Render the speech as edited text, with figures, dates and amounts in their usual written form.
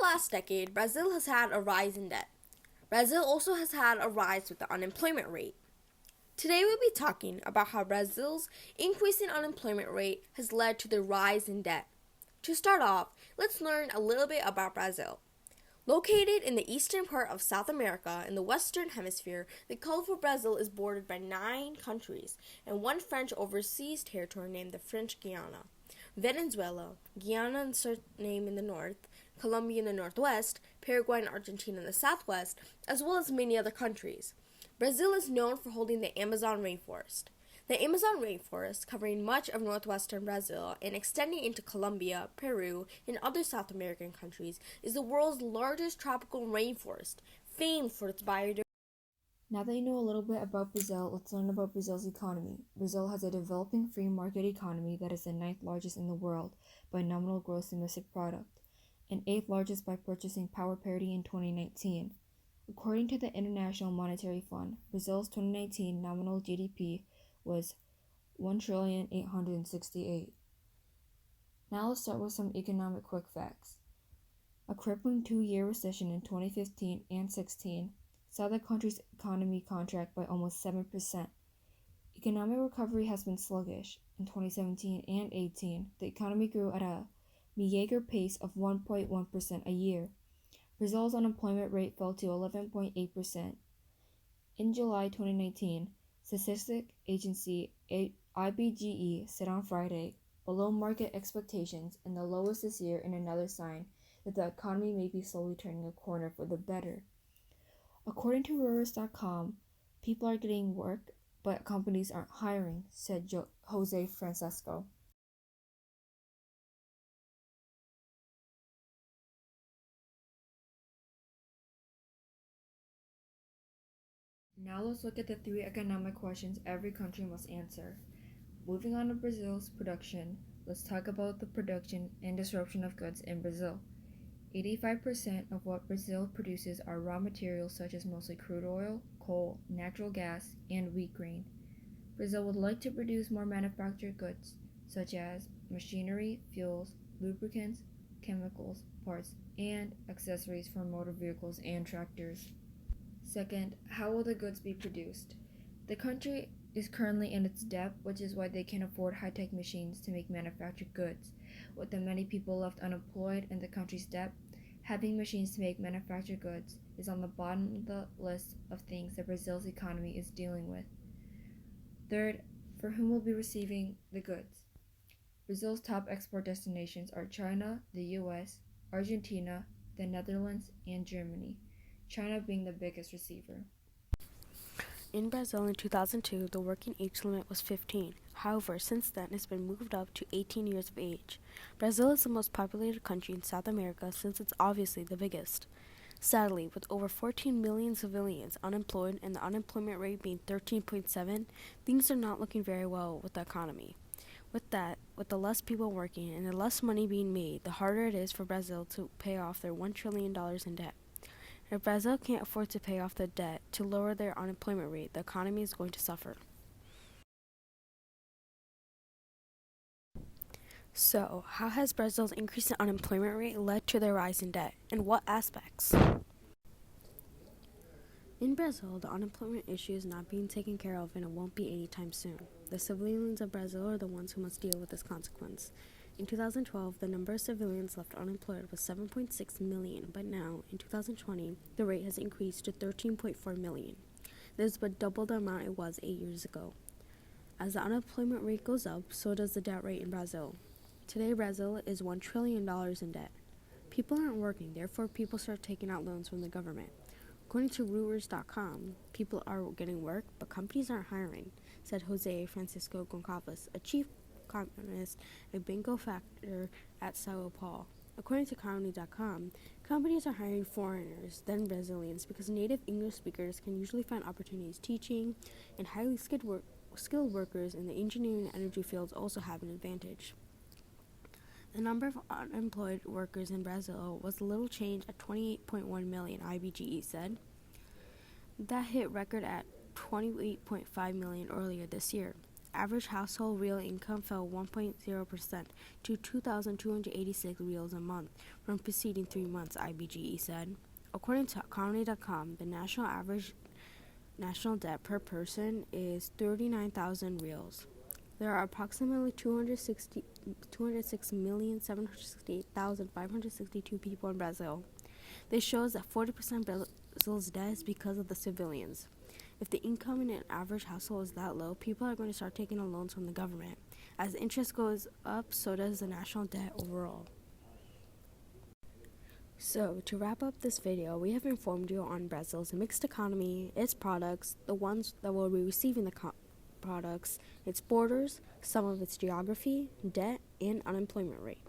last decade, Brazil has had a rise in debt. Brazil also has had a rise with the unemployment rate. Today we'll be talking about how Brazil's increase in unemployment rate has led to the rise in debt. To start off, let's learn a little bit about Brazil. Located in the eastern part of South America in the Western Hemisphere, the colorful Brazil is bordered by 9 countries and one French overseas territory named the French Guiana. Venezuela, Guyana and Suriname in the north, Colombia in the northwest, Paraguay and Argentina in the southwest, as well as many other countries. Brazil is known for holding the Amazon rainforest. The Amazon rainforest, covering much of northwestern Brazil and extending into Colombia, Peru, and other South American countries, is the world's largest tropical rainforest, famed for its biodiversity. Now that you know a little bit about Brazil, let's learn about Brazil's economy. Brazil has a developing free market economy that is the 9th largest in the world by nominal gross domestic product, and 8th largest by purchasing power parity in 2019. According to the International Monetary Fund, Brazil's 2019 nominal GDP was $1,868,000,000. Now let's start with some economic quick facts. A crippling 2-year recession in 2015 and 16 saw the country's economy contract by almost 7%. Economic recovery has been sluggish. In 2017 and 18, the economy grew at a meager pace of 1.1% a year. Brazil's unemployment rate fell to 11.8%. In July 2019, statistic agency IBGE said on Friday, below market expectations and the lowest this year, and another sign that the economy may be slowly turning a corner for the better. According to Reuters.com, people are getting work, but companies aren't hiring, said Jose Francisco. Now let's look at the 3 economic questions every country must answer. Moving on to Brazil's production, let's talk about the production and disruption of goods in Brazil. 85% of what Brazil produces are raw materials such as mostly crude oil, coal, natural gas, and wheat grain. Brazil would like to produce more manufactured goods, such as machinery, fuels, lubricants, chemicals, parts, and accessories for motor vehicles and tractors. Second, how will the goods be produced? The country is currently in its debt, which is why they can't afford high-tech machines to make manufactured goods. With the many people left unemployed in the country's debt, having machines to make manufactured goods is on the bottom of the list of things that Brazil's economy is dealing with. Third, for whom will be receiving the goods? Brazil's top export destinations are China, the US, Argentina, the Netherlands, and Germany, China being the biggest receiver. In Brazil in 2002, the working age limit was 15. However, since then, it's been moved up to 18 years of age. Brazil is the most populated country in South America since it's obviously the biggest. Sadly, with over 14 million civilians unemployed and the unemployment rate being 13.7, things are not looking very well with the economy. With the less people working and the less money being made, the harder it is for Brazil to pay off their $1 trillion in debt. If Brazil can't afford to pay off the debt to lower their unemployment rate, the economy is going to suffer. So, how has Brazil's increase in unemployment rate led to their rise in debt? In what aspects? In Brazil, the unemployment issue is not being taken care of, and it won't be anytime soon. The civilians of Brazil are the ones who must deal with this consequence. In 2012, the number of civilians left unemployed was 7.6 million, but now, in 2020, the rate has increased to 13.4 million. This is but double the amount it was 8 years ago. As the unemployment rate goes up, so does the debt rate in Brazil. Today, Brazil is $1 trillion in debt. People aren't working, therefore people start taking out loans from the government. According to Reuters.com, people are getting work, but companies aren't hiring, said Jose Francisco Goncalves, a chief economist and bingo factor at Sao Paulo. According to Economy.com, companies are hiring foreigners, then Brazilians, because native English speakers can usually find opportunities teaching, and highly skilled workers in the engineering and energy fields also have an advantage. The number of unemployed workers in Brazil was little change at 28.1 million, IBGE said. That hit record at 28.5 million earlier this year. average household real income fell 1.0% to 2,286 reals a month from preceding 3 months, IBGE said. According to economy.com, the national average national debt per person is 39,000 reals. There are approximately 206,768,562 people in Brazil. This shows that 40% of Brazil's debt is because of the civilians. If the income in an average household is that low, people are going to start taking out loans from the government. As interest goes up, so does the national debt overall. So, to wrap up this video, we have informed you on Brazil's mixed economy, its products, the ones that will be receiving the products, its borders, some of its geography, debt, and unemployment rate.